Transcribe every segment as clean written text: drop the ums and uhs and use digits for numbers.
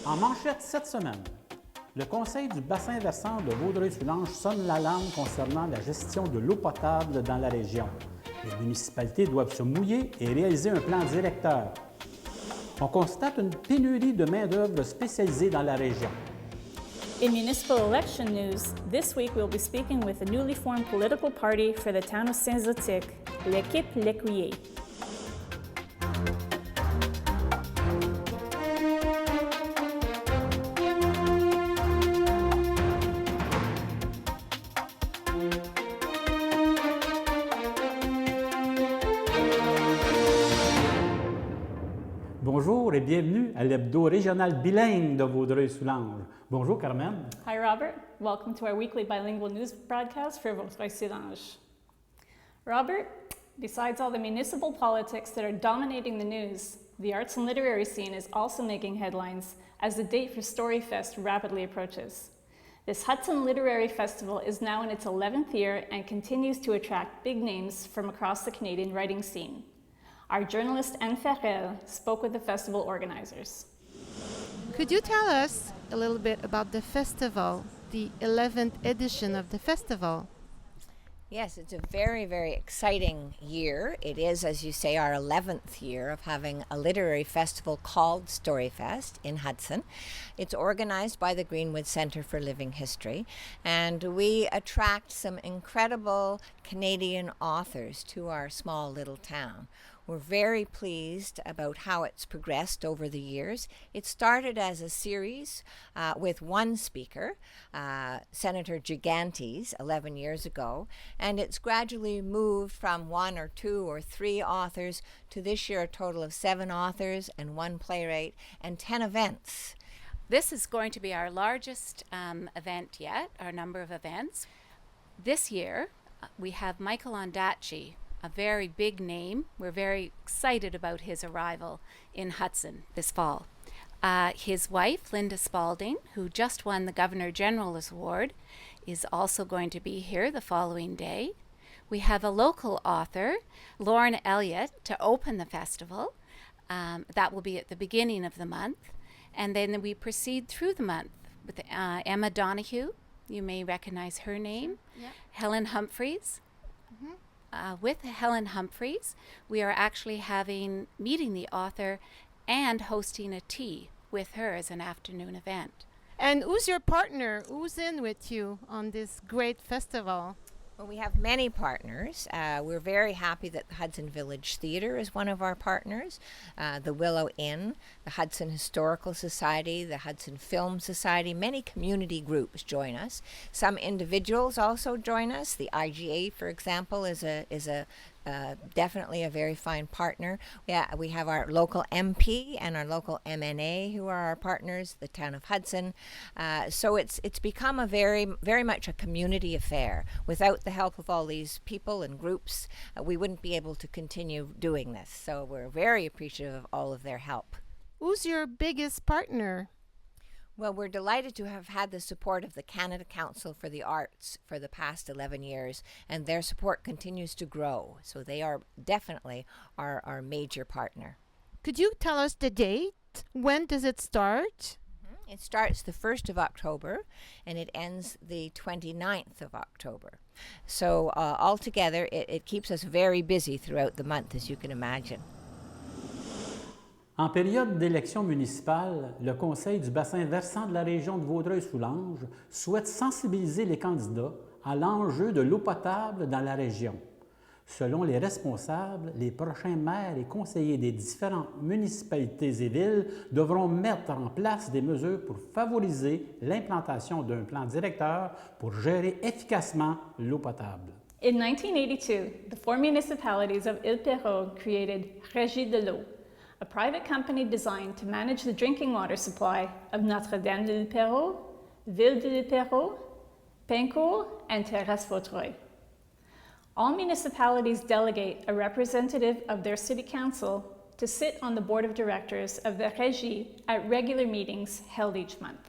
En manchette cette semaine, le Conseil du bassin versant de Vaudreuil-Soulanges sonne l'alarme concernant la gestion de l'eau potable dans la région. Les municipalités doivent se mouiller et réaliser un plan directeur. On constate une pénurie de main-d'œuvre spécialisée dans la région. In municipal election news, this week we'll be speaking with the newly formed political party for the town of Saint-Zotique, L'Équipe L'Écuyer. Bonjour et bienvenue à l'hebdo régional bilingue de Vaudreuil-Soulanges. Bonjour Carmen. Hi Robert, welcome to our weekly bilingual news broadcast for Vaudreuil-Soulanges. Robert, besides all the municipal politics that are dominating the news, the arts and literary scene is also making headlines as the date for Storyfest rapidly approaches. This Hudson Literary Festival is now in its 11th year and continues to attract big names from across the Canadian writing scene. Our journalist Anne Ferrel spoke with the festival organizers. Could you tell us a little bit about the festival, the 11th edition of the festival? Yes, it's a very, very exciting year. It is, as you say, our 11th year of having a literary festival called Storyfest in Hudson. It's organized by the Greenwood Centre for Living History, and we attract some incredible Canadian authors to our small little town. We're very pleased about how it's progressed over the years. It started as a series with one speaker, Senator Gigantes, 11 years ago, and it's gradually moved from one or two or three authors to this year a total of 7 authors and 1 playwright and 10 events. This is going to be our largest event yet, our number of events. This year, we have Michael Ondaatje, a very big name. We're very excited about his arrival in Hudson this fall. His wife, Linda Spalding, who just won the Governor General's Award, is also going to be here the following day. We have a local author, Lauren Elliott, to open the festival. That will be at the beginning of the month. And then we proceed through the month with Emma Donahue. You may recognize her name. Yeah. Helen Humphreys. Mm-hmm. With Helen Humphreys, we are actually meeting the author and hosting a tea with her as an afternoon event. And who's your partner? Who's in with you on this great festival? Well, we have many partners. We're very happy that the Hudson Village Theatre is one of our partners, the Willow Inn, the Hudson Historical Society, the Hudson Film Society. Many community groups join us. Some individuals also join us. The IGA, for example, is definitely a very fine partner. We have our local MP and our local MNA who are our partners, the town of Hudson. So it's become a very, very much a community affair. Without the help of all these people and groups, we wouldn't be able to continue doing this. So we're very appreciative of all of their help. Who's your biggest partner? Well, we're delighted to have had the support of the Canada Council for the Arts for the past 11 years, and their support continues to grow. So they are definitely our major partner. Could you tell us the date? When does it start? It starts the 1st of October, and it ends the 29th of October. So altogether, it keeps us very busy throughout the month, as you can imagine. En période d'élection municipale, le Conseil du bassin versant de la région de Vaudreuil-Soulanges souhaite sensibiliser les candidats à l'enjeu de l'eau potable dans la région. Selon les responsables, les prochains maires et conseillers des différentes municipalités et villes devront mettre en place des mesures pour favoriser l'implantation d'un plan directeur pour gérer efficacement l'eau potable. In 1982, the 4 municipalities of Île-Perrot created Régie de l'eau, a private company designed to manage the drinking water supply of Notre-Dame de l'Île-Perrot, Ville de l'Île-Perrot, Pincourt, and Terrasse-Vaudreuil. All municipalities delegate a representative of their city council to sit on the board of directors of the Régie at regular meetings held each month.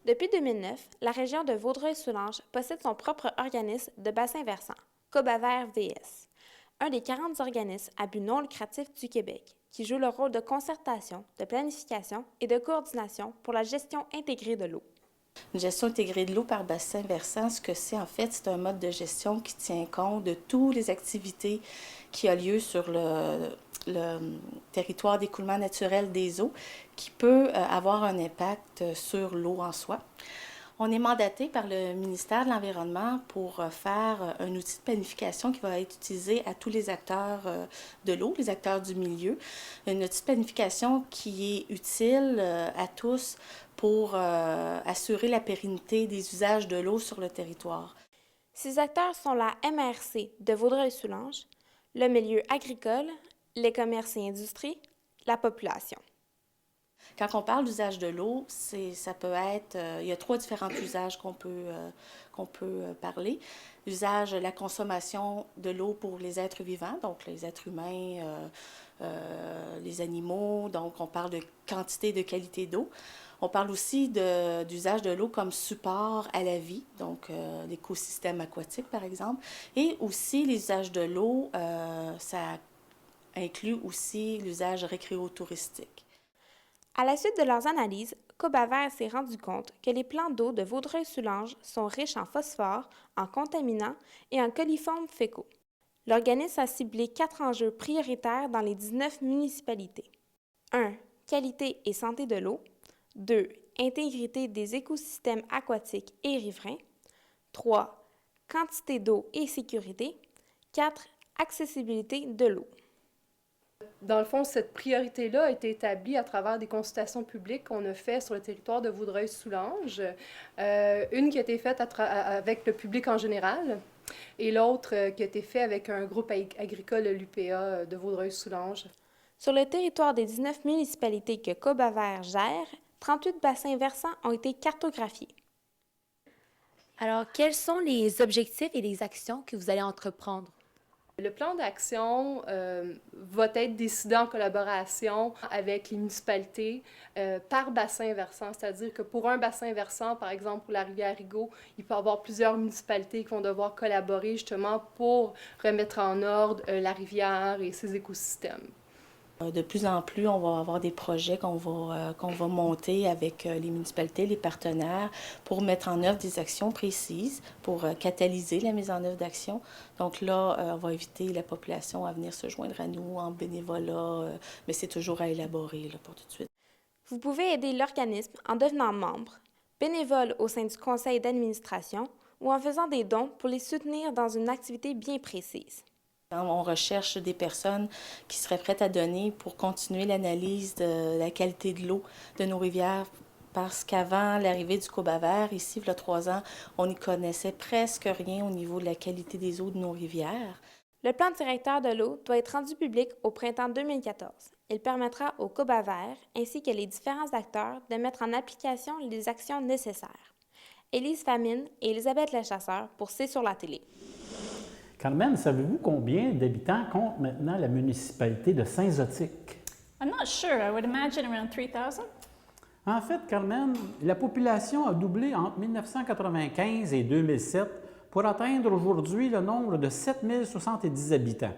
Depuis 2009, la région de Vaudreuil-Soulanges possède son propre organisme de bassin versant, Cobaver VS, un des 40 organismes à but non lucratif du Québec, qui joue le rôle de concertation, de planification et de coordination pour la gestion intégrée de l'eau. Une gestion intégrée de l'eau par bassin versant, ce que c'est en fait, c'est un mode de gestion qui tient compte de toutes les activités qui ont lieu sur le territoire d'écoulement naturel des eaux, qui peut avoir un impact sur l'eau en soi. On est mandaté par le ministère de l'Environnement pour faire un outil de planification qui va être utilisé à tous les acteurs de l'eau, les acteurs du milieu. Un outil de planification qui est utile à tous pour assurer la pérennité des usages de l'eau sur le territoire. Ces acteurs sont la MRC de Vaudreuil-Soulanges, le milieu agricole, les commerces et industries, la population. Quand on parle d'usage de l'eau, ça peut être, il y a 3 différents usages qu'on peut parler. L'usage, la consommation de l'eau pour les êtres vivants, donc les êtres humains, les animaux, donc on parle de quantité et de qualité d'eau. On parle aussi d'usage de l'eau comme support à la vie, donc l'écosystème aquatique par exemple. Et aussi les usages de l'eau, ça inclut aussi l'usage récréo-touristique. À la suite de leurs analyses, Cobaver s'est rendu compte que les plans d'eau de Vaudreuil-Soulanges sont riches en phosphore, en contaminants et en coliformes fécaux. L'organisme a ciblé 4 enjeux prioritaires dans les 19 municipalités. 1. Qualité et santé de l'eau. 2. Intégrité des écosystèmes aquatiques et riverains. 3. Quantité d'eau et sécurité. 4. Accessibilité de l'eau. Dans le fond, cette priorité-là a été établie à travers des consultations publiques qu'on a faites sur le territoire de Vaudreuil-Soulanges. Une qui a été faite avec le public en général et l'autre qui a été faite avec un groupe agricole, l'UPA de Vaudreuil-Soulanges. Sur le territoire des 19 municipalités que Cobaver gère, 38 bassins versants ont été cartographiés. Alors, quels sont les objectifs et les actions que vous allez entreprendre? Le plan d'action va être décidé en collaboration avec les municipalités par bassin versant, c'est-à-dire que pour un bassin versant, par exemple pour la rivière Rigaud, il peut y avoir plusieurs municipalités qui vont devoir collaborer justement pour remettre en ordre la rivière et ses écosystèmes. De plus en plus, on va avoir des projets qu'on va monter avec les municipalités, les partenaires, pour mettre en œuvre des actions précises, pour catalyser la mise en œuvre d'actions. Donc là, on va inviter la population à venir se joindre à nous en bénévolat, mais c'est toujours à élaborer là, pour tout de suite. Vous pouvez aider l'organisme en devenant membre, bénévole au sein du conseil d'administration ou en faisant des dons pour les soutenir dans une activité bien précise. On recherche des personnes qui seraient prêtes à donner pour continuer l'analyse de la qualité de l'eau de nos rivières. Parce qu'avant l'arrivée du Cobaver, ici, il y a 3 ans, on n'y connaissait presque rien au niveau de la qualité des eaux de nos rivières. Le plan directeur de l'eau doit être rendu public au printemps 2014. Il permettra au Cobaver ainsi que les différents acteurs de mettre en application les actions nécessaires. Élise Famine et Elisabeth Lechasseur pour C'est sur la télé. Carmen, savez-vous combien d'habitants compte maintenant la municipalité de Saint-Zotique? I'm not sure. I would imagine around 3,000. En fait, Carmen, la population a doublé entre 1995 et 2007 pour atteindre aujourd'hui le nombre de 7070 habitants.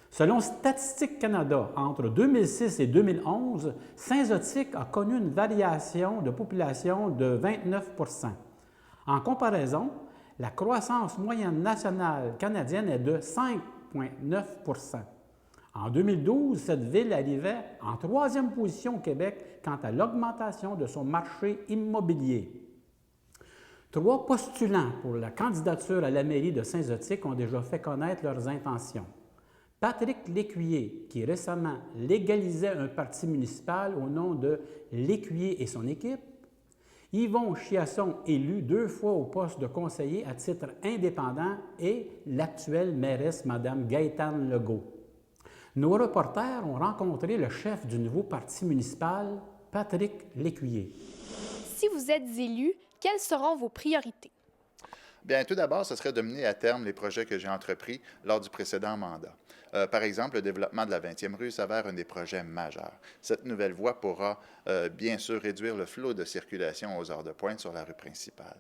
Selon Statistique Canada, entre 2006 et 2011, Saint-Zotique a connu une variation de population de 29 %. En comparaison, la croissance moyenne nationale canadienne est de 5,9 %. En 2012, cette ville arrivait en 3e position au Québec quant à l'augmentation de son marché immobilier. 3 postulants pour la candidature à la mairie de Saint-Zotique ont déjà fait connaître leurs intentions. Patrick Lécuyer, qui récemment légalisait un parti municipal au nom de Lécuyer et son équipe, Yvon Chiasson, élu 2 fois au poste de conseiller à titre indépendant, et l'actuelle mairesse, Mme Gaëtane Legault. Nos reporters ont rencontré le chef du nouveau parti municipal, Patrick Lécuyer. Si vous êtes élu, quelles seront vos priorités? Bien, tout d'abord, ce serait de mener à terme les projets que j'ai entrepris lors du précédent mandat. Par exemple, le développement de la 20e rue s'avère un des projets majeurs. Cette nouvelle voie pourra bien sûr réduire le flot de circulation aux heures de pointe sur la rue principale.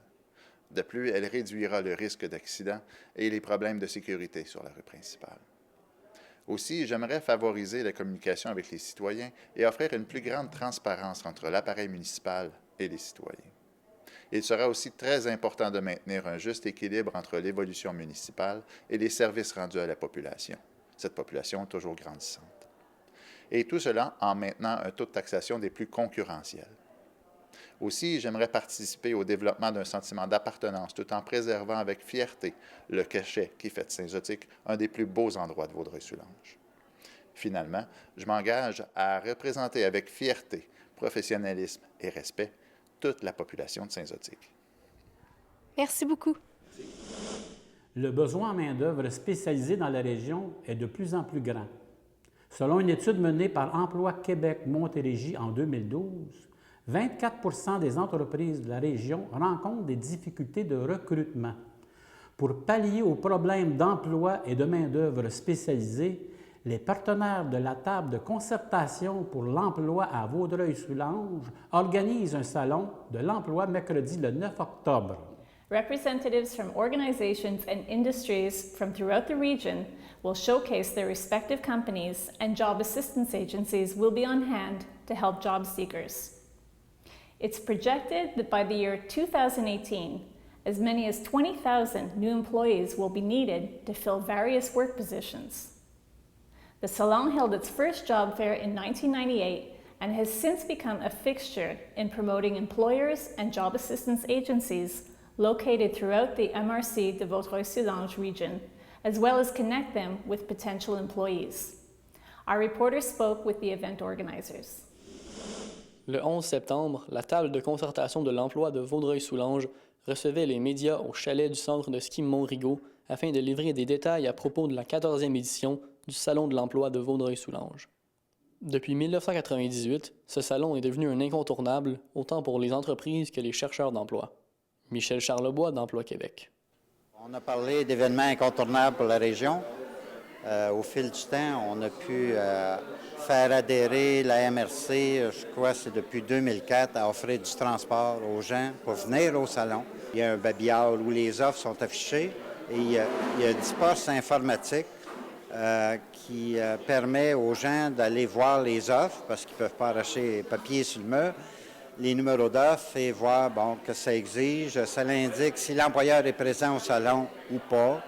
De plus, elle réduira le risque d'accident et les problèmes de sécurité sur la rue principale. Aussi, j'aimerais favoriser la communication avec les citoyens et offrir une plus grande transparence entre l'appareil municipal et les citoyens. Il sera aussi très important de maintenir un juste équilibre entre l'évolution municipale et les services rendus à la population, cette population toujours grandissante. Et tout cela en maintenant un taux de taxation des plus concurrentiels. Aussi, j'aimerais participer au développement d'un sentiment d'appartenance tout en préservant avec fierté le cachet qui fait de Saint-Zotique un des plus beaux endroits de Vaudreuil-Soulanges. Finalement, je m'engage à représenter avec fierté, professionnalisme et respect toute la population de Saint-Zotique. Merci beaucoup. Le besoin en main-d'œuvre spécialisée dans la région est de plus en plus grand. Selon une étude menée par Emploi Québec Montérégie en 2012, 24 des entreprises de la région rencontrent des difficultés de recrutement. Pour pallier aux problèmes d'emploi et de main-d'œuvre spécialisée, les partenaires de la table de concertation pour l'emploi à Vaudreuil-Soulanges organisent un salon de l'emploi mercredi le 9 octobre. Representatives from organizations and industries from throughout the region will showcase their respective companies, and job assistance agencies will be on hand to help job seekers. It's projected that by the year 2018, as many as 20,000 new employees will be needed to fill various work positions. The Salon held its first job fair in 1998 and has since become a fixture in promoting employers and job assistance agencies located throughout the MRC de Vaudreuil-Soulanges region, as well as connect them with potential employees. Our reporter spoke with the event organizers. Le 11 septembre, la table de concertation de l'emploi de Vaudreuil-Soulanges recevait les médias au chalet du centre de ski Mont-Rigaud afin de livrer des détails à propos de la 14e édition du Salon de l'emploi de Vaudreuil-Soulanges. Depuis 1998, ce salon est devenu un incontournable autant pour les entreprises que les chercheurs d'emploi. Michel Charlebois d'Emploi Québec. On a parlé d'événements incontournables pour la région. Au fil du temps, on a pu faire adhérer la MRC, je crois que c'est depuis 2004, à offrir du transport aux gens pour venir au salon. Il y a un babillard où les offres sont affichées et il y a 10 postes informatiques qui permet aux gens d'aller voir les offres parce qu'ils ne peuvent pas arracher papier sur le mur, les numéros d'offres et voir que ça exige. Ça l'indique si l'employeur est présent au salon ou pas.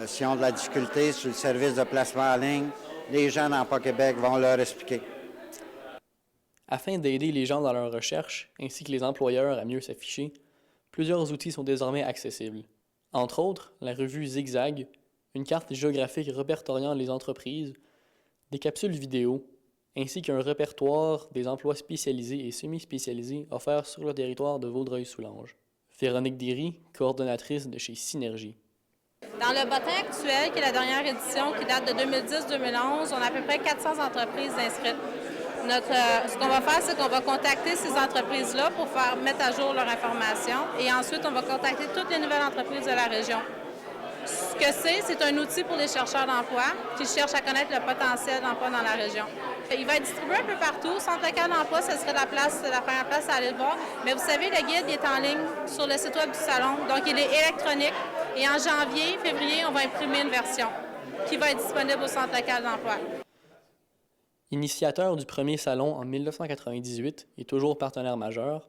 S'ils ont de la difficulté sur le service de placement en ligne, les gens d'Emploi Québec vont leur expliquer. Afin d'aider les gens dans leur recherche, ainsi que les employeurs à mieux s'afficher, plusieurs outils sont désormais accessibles. Entre autres, la revue Zigzag, une carte géographique répertoriant les entreprises, des capsules vidéo, ainsi qu'un répertoire des emplois spécialisés et semi-spécialisés offerts sur le territoire de Vaudreuil-Soulanges. Véronique Derry, coordonnatrice de chez Synergie. Dans le bottin actuel, qui est la dernière édition, qui date de 2010-2011, on a à peu près 400 entreprises inscrites. Ce qu'on va faire, c'est qu'on va contacter ces entreprises-là pour faire mettre à jour leur information et ensuite, on va contacter toutes les nouvelles entreprises de la région. Ce que c'est un outil pour les chercheurs d'emploi qui cherchent à connaître le potentiel d'emploi dans la région. Il va être distribué un peu partout. Centre local d'emploi, ce serait la première place à aller le voir. Mais vous savez, le guide il est en ligne sur le site web du salon, donc il est électronique. Et en janvier, février, on va imprimer une version qui va être disponible au Centre local d'emploi. Initiateur du premier salon en 1998 et toujours partenaire majeur,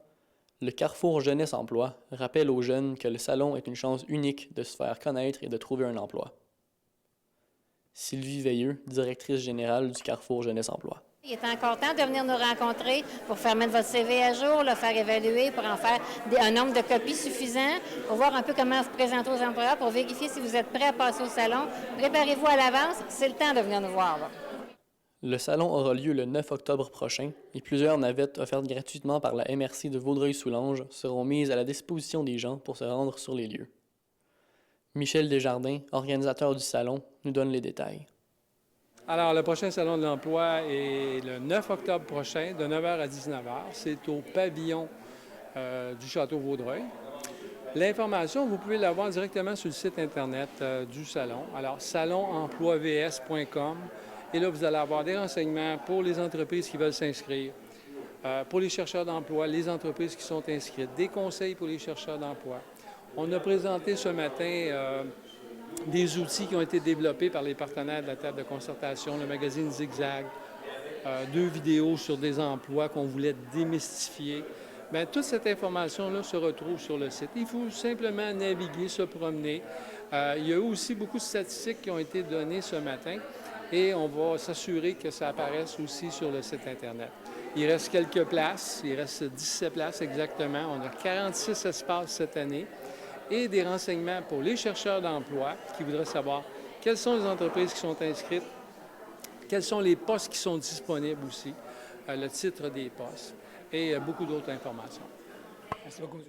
le Carrefour Jeunesse Emploi rappelle aux jeunes que le salon est une chance unique de se faire connaître et de trouver un emploi. Sylvie Veilleux, directrice générale du Carrefour Jeunesse Emploi. Il est encore temps de venir nous rencontrer pour faire mettre votre CV à jour, le faire évaluer, pour en faire un nombre de copies suffisant, pour voir un peu comment vous présenter aux employeurs, pour vérifier si vous êtes prêt à passer au salon. Préparez-vous à l'avance, c'est le temps de venir nous voir. Là. Le salon aura lieu le 9 octobre prochain et plusieurs navettes offertes gratuitement par la MRC de Vaudreuil-Soulanges seront mises à la disposition des gens pour se rendre sur les lieux. Michel Desjardins, organisateur du salon, nous donne les détails. Alors, le prochain Salon de l'emploi est le 9 octobre prochain, de 9h à 19h. C'est au pavillon du Château Vaudreuil. L'information, vous pouvez l'avoir directement sur le site Internet du salon. Alors, salonemploivs.com. Et là, vous allez avoir des renseignements pour les entreprises qui veulent s'inscrire, pour les chercheurs d'emploi, les entreprises qui sont inscrites, des conseils pour les chercheurs d'emploi. On a présenté ce matin des outils qui ont été développés par les partenaires de la table de concertation, le magazine Zigzag, 2 vidéos sur des emplois qu'on voulait démystifier. Bien, toute cette information-là se retrouve sur le site. Il faut simplement naviguer, se promener. Il y a aussi beaucoup de statistiques qui ont été données ce matin et on va s'assurer que ça apparaisse aussi sur le site Internet. Il reste quelques places, il reste 17 places exactement. On a 46 espaces cette année et des renseignements pour les chercheurs d'emploi qui voudraient savoir quelles sont les entreprises qui sont inscrites, quels sont les postes qui sont disponibles aussi, le titre des postes et beaucoup d'autres informations. Merci beaucoup, M.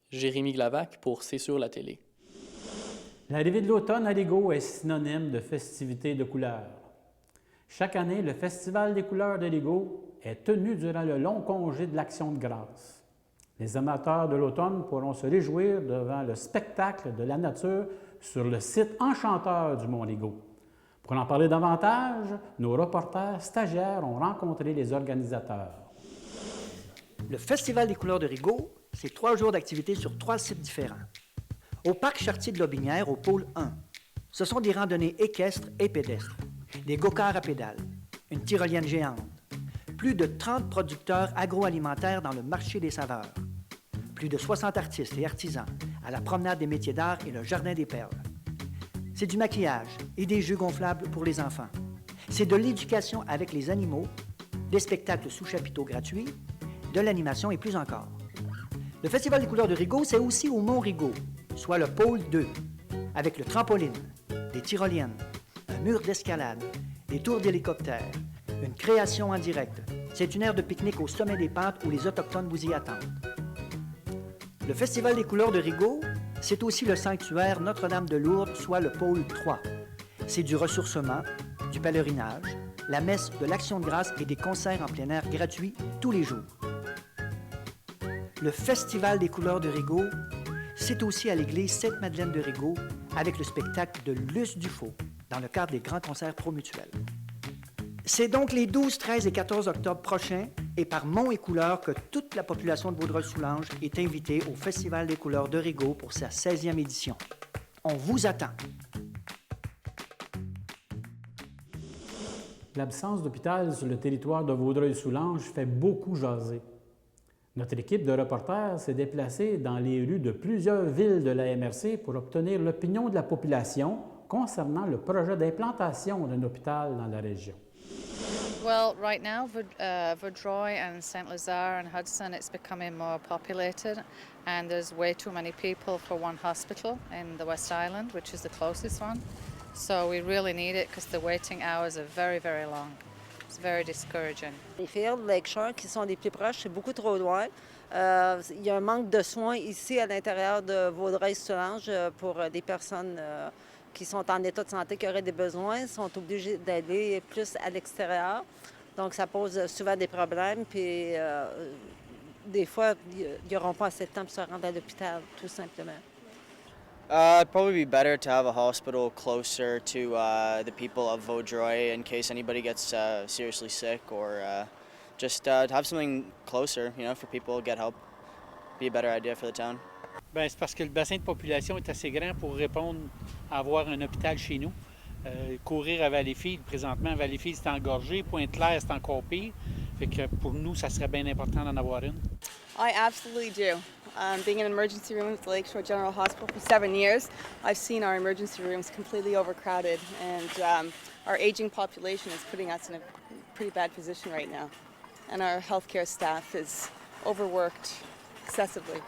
Jérémy Glavac pour C'est sur la télé. L'arrivée de l'automne à Rigaud est synonyme de festivités de couleurs. Chaque année, le Festival des couleurs de Rigaud est tenu durant le long congé de l'Action de grâce. Les amateurs de l'automne pourront se réjouir devant le spectacle de la nature sur le site enchanteur du Mont-Rigaud. Pour en parler davantage, nos reporters stagiaires ont rencontré les organisateurs. Le Festival des couleurs de Rigaud, c'est 3 jours d'activité sur 3 sites différents. Au parc Chartier de Lobinière, au pôle 1, ce sont des randonnées équestres et pédestres, des go-karts à pédales, une tyrolienne géante, plus de 30 producteurs agroalimentaires dans le marché des saveurs, plus de 60 artistes et artisans à la promenade des métiers d'art et le jardin des perles. C'est du maquillage et des jeux gonflables pour les enfants. C'est de l'éducation avec les animaux, des spectacles sous chapiteaux gratuits, de l'animation et plus encore. Le Festival des couleurs de Rigaud, c'est aussi au Mont-Rigaud, soit le pôle 2, avec le trampoline, des tyroliennes, un mur d'escalade, des tours d'hélicoptère, une création en direct. C'est une aire de pique-nique au sommet des pentes où les Autochtones vous y attendent. Le Festival des couleurs de Rigaud, c'est aussi le sanctuaire Notre-Dame de Lourdes, soit le pôle 3. C'est du ressourcement, du pèlerinage, la messe de l'Action de grâce et des concerts en plein air gratuits tous les jours. Le Festival des couleurs de Rigaud, c'est aussi à l'église Sainte-Madeleine de Rigaud avec le spectacle de Luce Dufaux dans le cadre des grands concerts promutuels. C'est donc les 12, 13 et 14 octobre prochains et par Mont et Couleurs que toute la population de Vaudreuil-Soulanges est invitée au Festival des couleurs de Rigaud pour sa 16e édition. On vous attend! L'absence d'hôpital sur le territoire de Vaudreuil-Soulanges fait beaucoup jaser. Notre équipe de reporters s'est déplacée dans les rues de plusieurs villes de la MRC pour obtenir l'opinion de la population concernant le projet d'implantation d'un hôpital dans la région. Well, right now, Vaudreuil and St. Lazare and Hudson, it's becoming more populated, and there's way too many people for one hospital in the West Island, which is the closest one. So we really need it because the waiting hours are very, very long. It's very discouraging. Les Fields, Lakeshore, qui sont les plus proches, c'est beaucoup trop loin. Il y a un manque de soins ici à l'intérieur de Vaudreuil-Soulanges pour des personnes qui sont en état de santé, qui auraient des besoins, sont obligés d'aller plus à l'extérieur. Donc, ça pose souvent des problèmes. Puis, des fois, ils n'auront pas assez de temps pour se rendre à l'hôpital, tout simplement. It'd probably be better to have a hospital closer to the people of Vaudreuil in case anybody gets seriously sick, or just to have something closer, you know, for people to get help. Be a better idea for the town. Bien, c'est parce que le bassin de population est assez grand pour répondre à avoir un hôpital chez nous. Courir à Valleyfield, présentement, Valleyfield c'est engorgé, Pointe-Claire c'est encore pire. Fait que pour nous, ça serait bien important d'en avoir une. I absolutely do. Being in an emergency room at the Lakeshore General Hospital for 7 years, I've seen our emergency rooms completely overcrowded, and our aging population is putting us in a pretty bad position right now. And our healthcare staff is overworked excessively.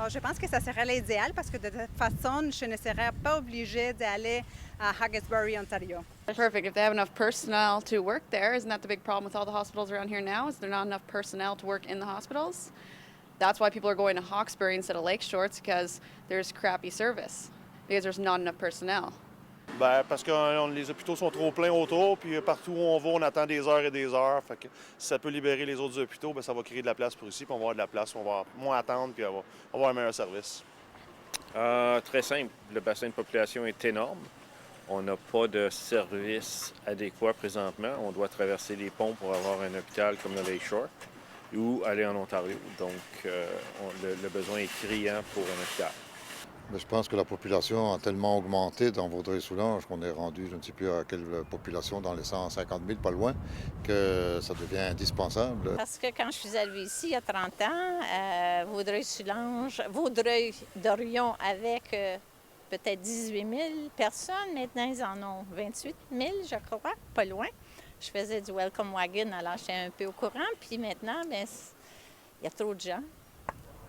Je pense que ça serait l'idéal parce que de toute façon, je ne serais pas obligée d'aller à Haggisbury, Ontario. Perfect. If they have enough personnel to work there, isn't that the big problem with all the hospitals around here now? Is there not enough personnel to work in the hospitals? That's why people are going to Hawkesbury instead of Lakeshore. It's because there's crappy service, because there's not enough personnel. Bien, parce que les hôpitaux sont trop pleins autour, puis partout où on va, on attend des heures et des heures. Fait que si ça peut libérer les autres hôpitaux, bien, ça va créer de la place pour ici, puis on va avoir de la place, on va moins attendre, puis on va avoir un meilleur service. Très simple. Le bassin de population est énorme. On n'a pas de service adéquat présentement. On doit traverser les ponts pour avoir un hôpital comme le Lakeshore ou aller en Ontario. Donc, le besoin est criant pour un hôpital. Mais je pense que la population a tellement augmenté dans Vaudreuil-Soulanges qu'on est rendu, je ne sais plus à quelle population, dans les 150 000, pas loin, que ça devient indispensable. Parce que quand je suis arrivée ici, il y a 30 ans, Vaudreuil-Soulanges, Vaudreuil-Dorion avec peut-être 18 000 personnes. Maintenant, ils en ont 28 000, je crois, pas loin. Je faisais du welcome wagon, alors j'étais un peu au courant. Puis maintenant, bien, il y a trop de gens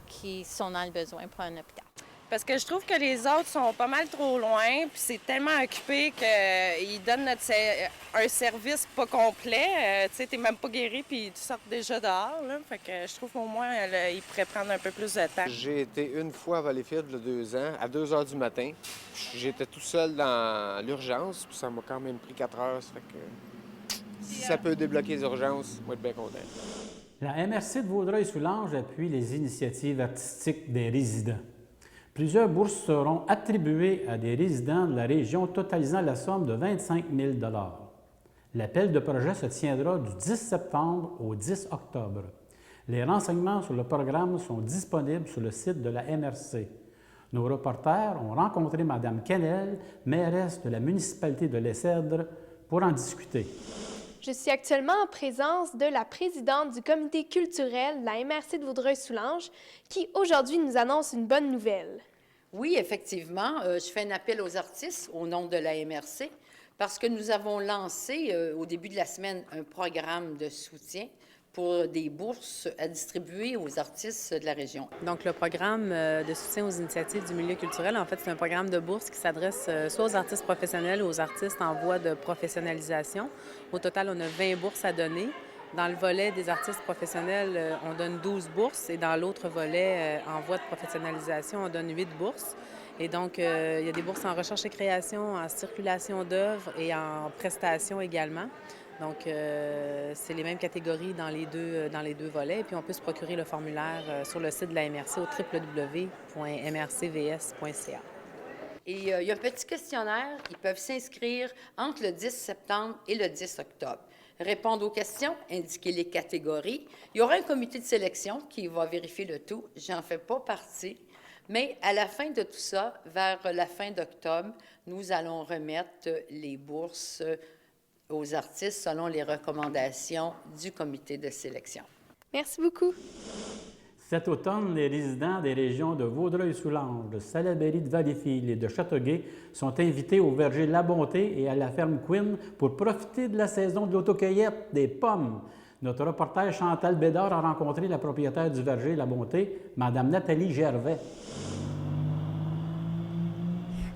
qui sont dans le besoin pour un hôpital. Parce que je trouve que les autres sont pas mal trop loin, puis c'est tellement occupé qu'ils donnent un service pas complet. Tu sais, t'es même pas guéri, puis tu sors déjà dehors, là. Fait que je trouve qu'au moins, ils pourraient prendre un peu plus de temps. J'ai été une fois à Valleyfield, il y a 2 ans, à 2 heures du matin. J'étais tout seul dans l'urgence, puis ça m'a quand même pris 4 heures. Ça fait que si ça peut débloquer les urgences, moi, je suis bien content. La MRC de Vaudreuil-Soulanges appuie les initiatives artistiques des résidents. Plusieurs bourses seront attribuées à des résidents de la région totalisant la somme de 25 000 $. L'appel de projet se tiendra du 10 septembre au 10 octobre. Les renseignements sur le programme sont disponibles sur le site de la MRC. Nos reporters ont rencontré Mme Kennel, mairesse de la municipalité de Lessèdre, pour en discuter. Je suis actuellement en présence de la présidente du comité culturel de la MRC de Vaudreuil-Soulanges qui aujourd'hui nous annonce une bonne nouvelle. Oui, effectivement, je fais un appel aux artistes au nom de la MRC parce que nous avons lancé au début de la semaine un programme de soutien pour des bourses à distribuer aux artistes de la région. Donc, le programme de soutien aux initiatives du milieu culturel, en fait, c'est un programme de bourse qui s'adresse soit aux artistes professionnels ou aux artistes en voie de professionnalisation. Au total, on a 20 bourses à donner. Dans le volet des artistes professionnels, on donne 12 bourses et dans l'autre volet, en voie de professionnalisation, on donne 8 bourses. Et donc, il y a des bourses en recherche et création, en circulation d'œuvres et en prestations également. Donc, c'est les mêmes catégories dans les deux volets. Et puis, on peut se procurer le formulaire sur le site de la MRC au www.mrcvs.ca. Et il y a un petit questionnaire. Ils peuvent s'inscrire entre le 10 septembre et le 10 octobre. Répondre aux questions, indiquer les catégories. Il y aura un comité de sélection qui va vérifier le tout. J'en fais pas partie. Mais à la fin de tout ça, vers la fin d'octobre, nous allons remettre les bourses aux artistes selon les recommandations du comité de sélection. Merci beaucoup. Cet automne, les résidents des régions de Vaudreuil-Soulanges, de Salaberry, de Valleyfield et de Châteauguay sont invités au verger La Bonté et à la ferme Quinn pour profiter de la saison de l'autocueillette des pommes. Notre reporter Chantal Bédard a rencontré la propriétaire du verger La Bonté, Mme Nathalie Gervais.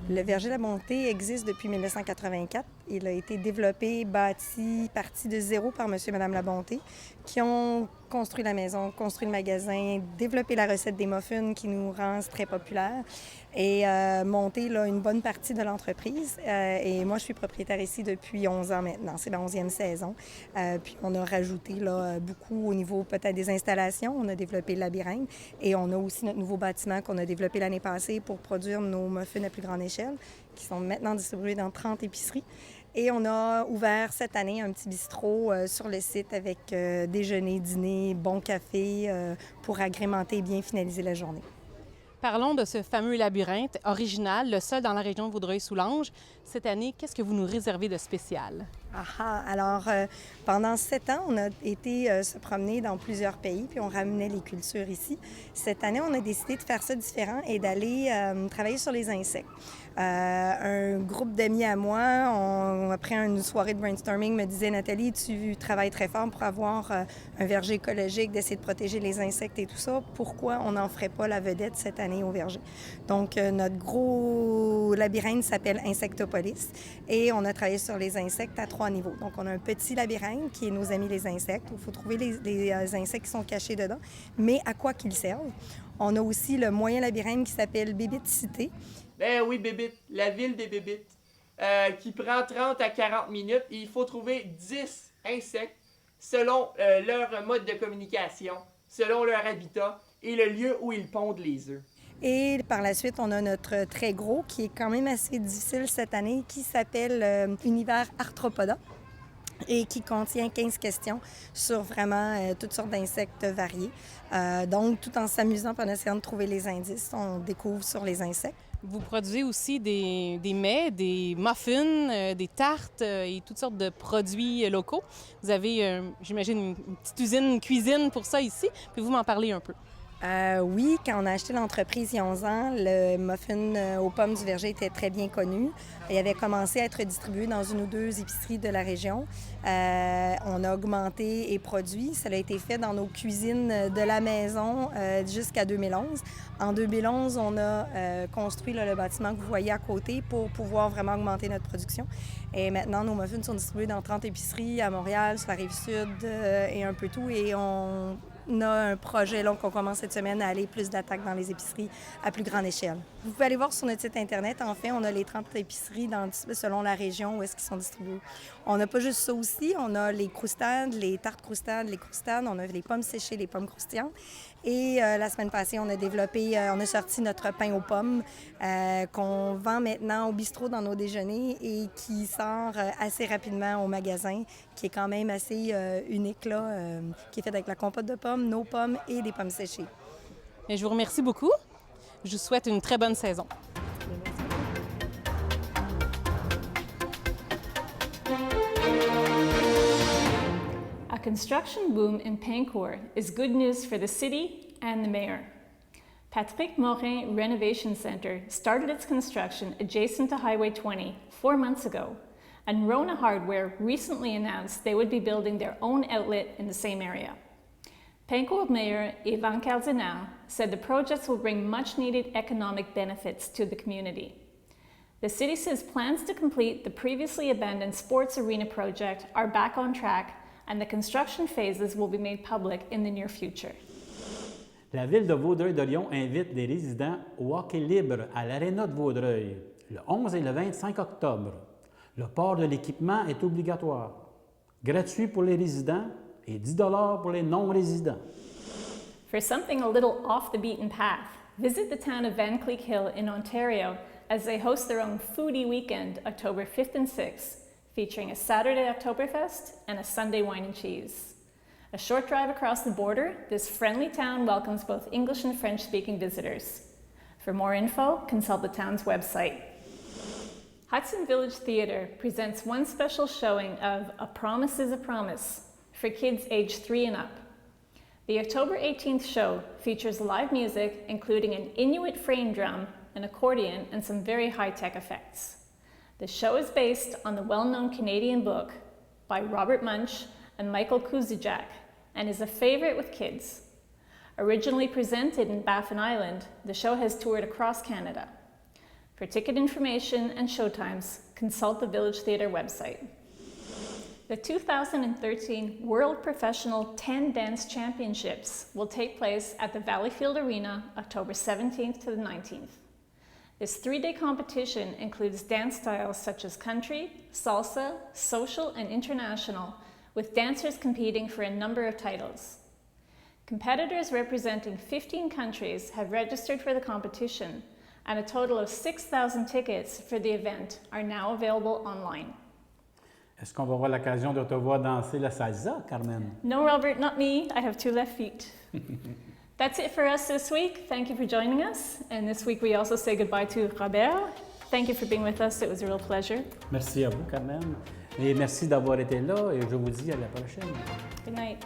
Le verger La Bonté existe depuis 1984. Il a été développé, bâti, parti de zéro par monsieur et madame La Bonté, qui ont construit la maison, construit le magasin, développé la recette des muffins qui nous rend très populaires et monté là, une bonne partie de l'entreprise. Et moi, je suis propriétaire ici depuis 11 ans maintenant. C'est la 11e saison. Puis on a rajouté là, beaucoup au niveau peut-être des installations. On a développé le labyrinthe et on a aussi notre nouveau bâtiment qu'on a développé l'année passée pour produire nos muffins à plus grande échelle, qui sont maintenant distribués dans 30 épiceries. Et on a ouvert cette année un petit bistrot sur le site avec déjeuner, dîner, bon café pour agrémenter et bien finaliser la journée. Parlons de ce fameux labyrinthe original, le seul dans la région de Vaudreuil-Soulanges. Cette année, qu'est-ce que vous nous réservez de spécial? Alors, pendant 7 ans, on a été se promener dans plusieurs pays, puis on ramenait les cultures ici. Cette année, on a décidé de faire ça différent et d'aller travailler sur les insectes. Un groupe d'amis à moi, après une soirée de brainstorming, me disait « Nathalie, tu travailles très fort pour avoir un verger écologique, d'essayer de protéger les insectes et tout ça. Pourquoi on n'en ferait pas la vedette cette année au verger? » Donc, notre gros labyrinthe s'appelle Insectopolis et on a travaillé sur les insectes à 3 niveaux. Donc, on a un petit labyrinthe qui est nos amis les insectes. Il faut trouver les insectes qui sont cachés dedans, mais à quoi qu'ils servent. On a aussi le moyen labyrinthe qui s'appelle Bébite Cité. Ben oui, Bébite, la ville des Bébites, qui prend 30 à 40 minutes et il faut trouver 10 insectes selon leur mode de communication, selon leur habitat et le lieu où ils pondent les œufs. Et par la suite, on a notre très gros, qui est quand même assez difficile cette année, qui s'appelle Univers Arthropoda et qui contient 15 questions sur vraiment toutes sortes d'insectes variés. Donc, tout en s'amusant, en essayant de trouver les indices, on découvre sur les insectes. Vous produisez aussi des mets, des muffins, des tartes et toutes sortes de produits locaux. Vous avez, j'imagine, une petite usine, une cuisine pour ça ici. Pouvez-vous m'en parler un peu? Oui, quand on a acheté l'entreprise il y a 11 ans, le muffin aux pommes du verger était très bien connu. Il avait commencé à être distribué dans une ou deux épiceries de la région. On a augmenté et produit. Ça a été fait dans nos cuisines de la maison jusqu'à 2011. En 2011, on a construit le bâtiment que vous voyez à côté pour pouvoir vraiment augmenter notre production. Et maintenant, nos muffins sont distribués dans 30 épiceries à Montréal, sur la Rive-Sud et un peu tout. Et on a un projet qu'on commence cette semaine à aller plus d'attaques dans les épiceries à plus grande échelle. Vous pouvez aller voir sur notre site Internet. En fait, on a les 30 épiceries selon la région où est-ce qu'ils sont distribués. On n'a pas juste ça aussi. On a les croustades, les tartes croustades, les croustades. On a les pommes séchées, les pommes croustillantes. Et la semaine passée, on a sorti notre pain aux pommes qu'on vend maintenant au bistrot dans nos déjeuners et qui sort assez rapidement au magasin, qui est quand même assez unique, là, qui est fait avec la compote de pommes, nos pommes et des pommes séchées. Et je vous remercie beaucoup. Je vous souhaite une très bonne saison. A construction boom in Pancourt is good news for the city and the mayor. Patrick Morin Renovation Center started its construction adjacent to Highway 20 4 months ago, and Rona Hardware recently announced they would be building their own outlet in the same area. Pancourt Mayor Yvan Cardinal said the projects will bring much-needed economic benefits to the community. The city says plans to complete the previously abandoned sports arena project are back on track, and the construction phases will be made public in the near future. La ville de Vaudreuil-Dorion invite les résidents au hockey libre à l'Aréna de Vaudreuil le 11 et le 25 octobre. Le port de l'équipement est obligatoire. Gratuit pour les résidents et 10 $ pour les non-résidents. For something a little off the beaten path, visit the town of Van Cleek Hill in Ontario as they host their own foodie weekend October 5th and 6th, featuring a Saturday Oktoberfest and a Sunday wine and cheese. A short drive across the border, this friendly town welcomes both English and French-speaking visitors. For more info, consult the town's website. Hudson Village Theatre presents one special showing of A Promise is a Promise for kids aged 3 and up. The October 18th show features live music, including an Inuit frame drum, an accordion, and some very high-tech effects. The show is based on the well-known Canadian book by Robert Munch and Michael Kuzijak, and is a favorite with kids. Originally presented in Baffin Island, the show has toured across Canada. For ticket information and showtimes, consult the Village Theatre website. The 2013 World Professional 10 Dance Championships will take place at the Valleyfield Arena October 17th to the 19th. This 3-day competition includes dance styles such as country, salsa, social, and international, with dancers competing for a number of titles. Competitors representing 15 countries have registered for the competition, and a total of 6,000 tickets for the event are now available online. Est-ce qu'on va avoir l'occasion de te voir danser la salsa, Carmen? No, Robert, not me. I have 2 left feet. That's it for us this week. Thank you for joining us. And this week we also say goodbye to Robert. Thank you for being with us. It was a real pleasure. Merci à vous, Carmen. Et merci d'avoir été là et je vous dis à la prochaine. Good night.